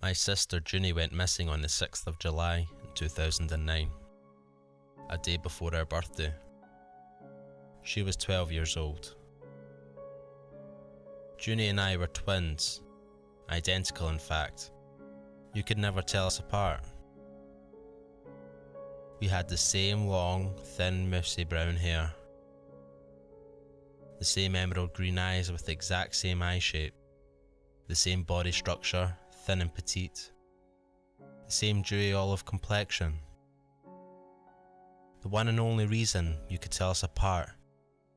My sister Junie went missing on the 6th of July in 2009, a day before her birthday. She was 12 years old. Junie and I were twins, identical in fact. You could never tell us apart. We had the same long, thin, mousy brown hair, the same emerald green eyes with the exact same eye shape, the same body structure, thin and petite, the same dewy olive complexion. The one and only reason you could tell us apart,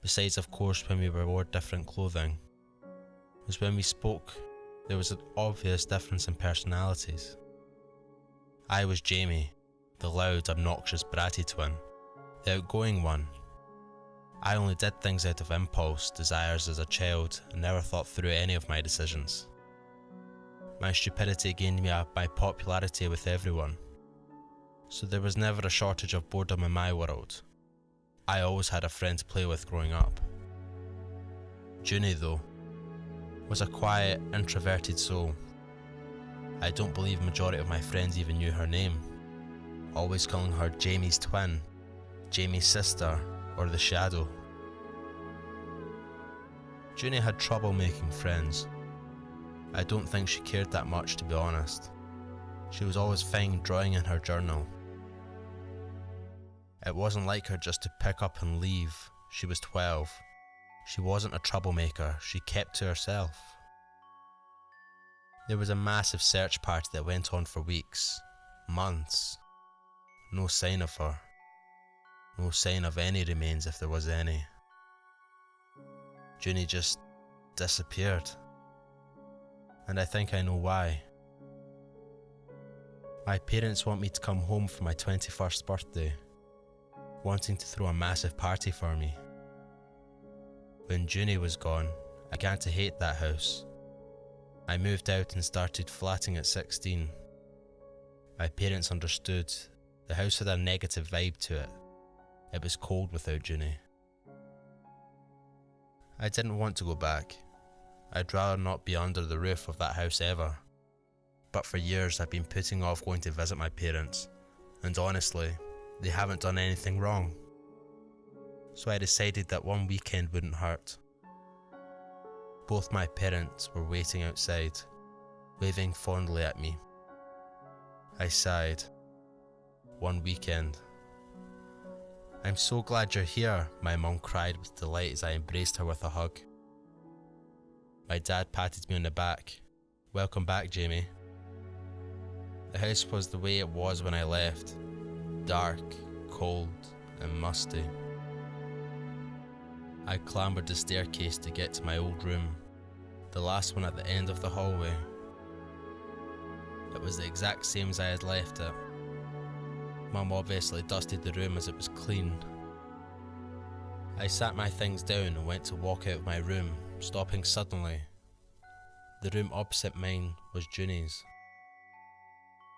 besides of course when we wore different clothing, was when we spoke there was an obvious difference in personalities. I was Jamie, the loud, obnoxious, bratty twin, the outgoing one. I only did things out of impulse, desires as a child, and never thought through any of my decisions. My stupidity gained me my popularity with everyone, so there was never a shortage of boredom in my world. I always had a friend to play with growing up. Junie, though, was a quiet, introverted soul. I don't believe majority of my friends even knew her name, always calling her Jamie's twin, Jamie's sister, or the shadow. Junie had trouble making friends. I don't think she cared that much, to be honest. She was always fine drawing in her journal. It wasn't like her just to pick up and leave. She was 12. She wasn't a troublemaker, she kept to herself. There was a massive search party that went on for weeks, months. No sign of her. No sign of any remains if there was any. Junie just disappeared. And I think I know why. My parents want me to come home for my 21st birthday, wanting to throw a massive party for me. When Junie was gone, I began to hate that house. I moved out and started flatting at 16. My parents understood. The house had a negative vibe to it. It was cold without Junie. I didn't want to go back. I'd rather not be under the roof of that house ever. But for years I've been putting off going to visit my parents, and honestly, they haven't done anything wrong. So I decided that one weekend wouldn't hurt. Both my parents were waiting outside, waving fondly at me. I sighed. One weekend. "I'm so glad you're here," my mum cried with delight as I embraced her with a hug. My dad patted me on the back. "Welcome back, Jamie." The house was the way it was when I left. Dark, cold, and musty. I clambered the staircase to get to my old room, the last one at the end of the hallway. It was the exact same as I had left it. Mum obviously dusted the room as it was clean. I sat my things down and went to walk out of my room, stopping suddenly. The room opposite mine was Junie's.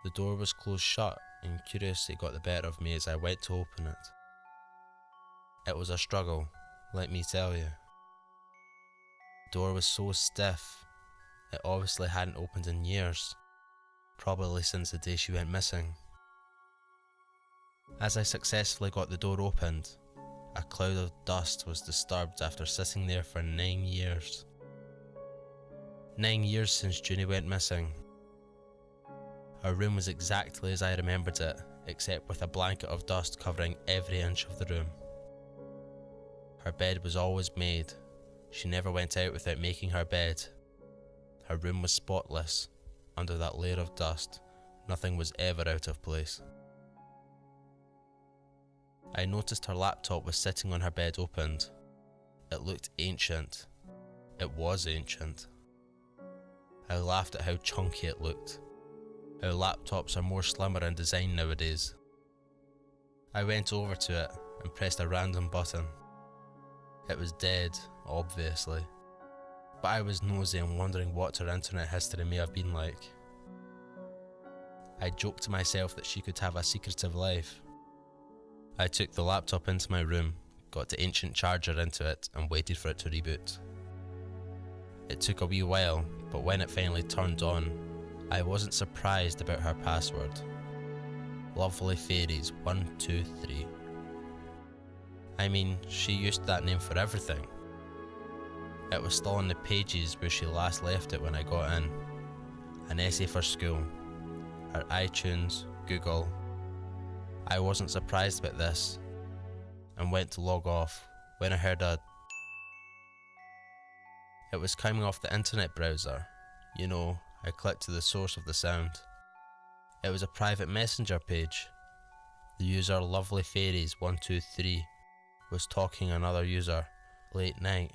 The door was closed shut, and curiosity got the better of me as I went to open it. It was a struggle, let me tell you. The door was so stiff, it obviously hadn't opened in years, probably since the day she went missing. As I successfully got the door opened, a cloud of dust was disturbed after sitting there for 9 years. 9 years since Junie went missing. Her room was exactly as I remembered it, except with a blanket of dust covering every inch of the room. Her bed was always made. She never went out without making her bed. Her room was spotless. Under that layer of dust, nothing was ever out of place. I noticed her laptop was sitting on her bed opened. It looked ancient. It was ancient. I laughed at how chunky it looked. How laptops are more slimmer in design nowadays. I went over to it and pressed a random button. It was dead, obviously, but I was nosy and wondering what her internet history may have been like. I joked to myself that she could have a secretive life. I took the laptop into my room, got the ancient charger into it, and waited for it to reboot. It took a wee while, but when it finally turned on, I wasn't surprised about her password. Lovely Fairies 123. I mean, she used that name for everything. It was still on the pages where she last left it when I got in. An essay for school, her iTunes, Google. I wasn't surprised about this and went to log off when I heard it was coming off the internet browser. You know, I clicked to the source of the sound. It was a private messenger page. The user Lovely Fairies 123 was talking to another user late night.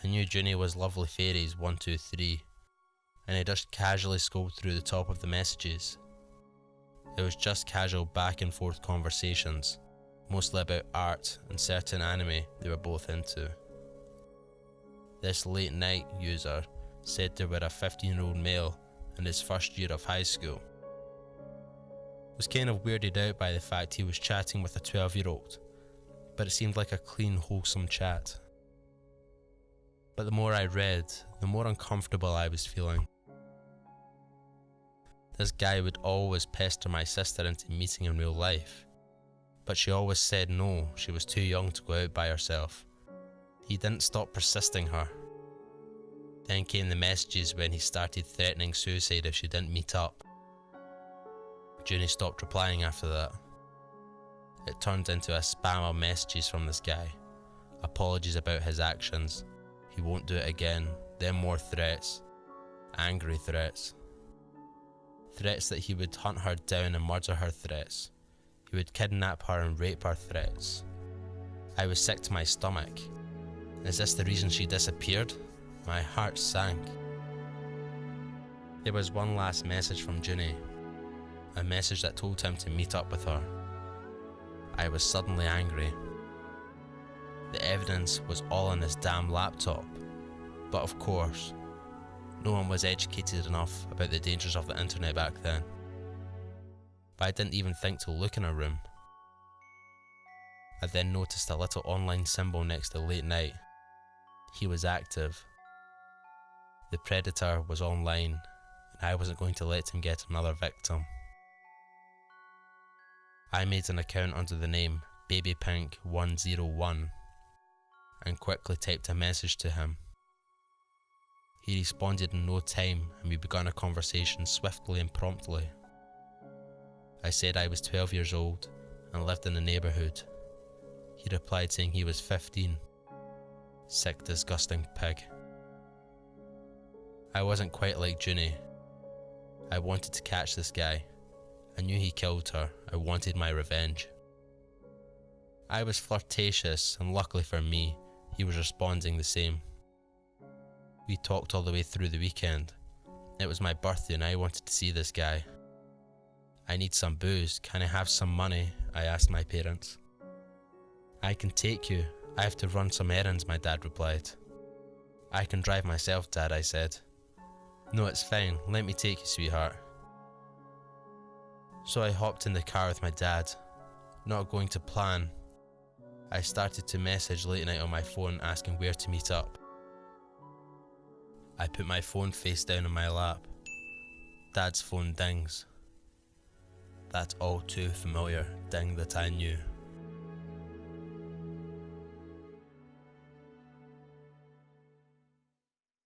I knew Junie was Lovely Fairies 123, and I just casually scrolled through the top of the messages. It was just casual back and forth conversations, mostly about art and certain anime they were both into. This late night user said they were a 15-year-old male in his first year of high school. Was kind of weirded out by the fact he was chatting with a 12-year-old, but it seemed like a clean, wholesome chat. But the more I read, the more uncomfortable I was feeling. This guy would always pester my sister into meeting in real life, but she always said no, she was too young to go out by herself. He didn't stop persisting her. Then came the messages when he started threatening suicide if she didn't meet up. Junie stopped replying after that. It turned into a spam of messages from this guy. Apologies about his actions. He won't do it again. Then more threats. Angry threats. Threats that he would hunt her down and murder her threats. He would kidnap her and rape her threats. I was sick to my stomach. Is this the reason she disappeared? My heart sank. There was one last message from Junie. A message that told him to meet up with her. I was suddenly angry. The evidence was all on his damn laptop. But of course, no one was educated enough about the dangers of the internet back then. But I didn't even think to look in her room. I then noticed a little online symbol next to late night. He was active. The predator was online, and I wasn't going to let him get another victim. I made an account under the name BabyPink101 and quickly typed a message to him. He responded in no time, and we began a conversation swiftly and promptly. I said I was 12 years old and lived in the neighbourhood. He replied saying he was 15. Sick, disgusting pig. I wasn't quite like Junie. I wanted to catch this guy. I knew he killed her. I wanted my revenge. I was flirtatious, and luckily for me, he was responding the same. We talked all the way through the weekend. It was my birthday and I wanted to see this guy. I need some booze. Can I have some money? I asked my parents. I can take you. I have to run some errands, my dad replied. I can drive myself, Dad, I said. No, it's fine. Let me take you, sweetheart. So I hopped in the car with my dad. Not going to plan. I started to message late night on my phone asking where to meet up. I put my phone face down on my lap. Dad's phone dings. That all too familiar ding that I knew.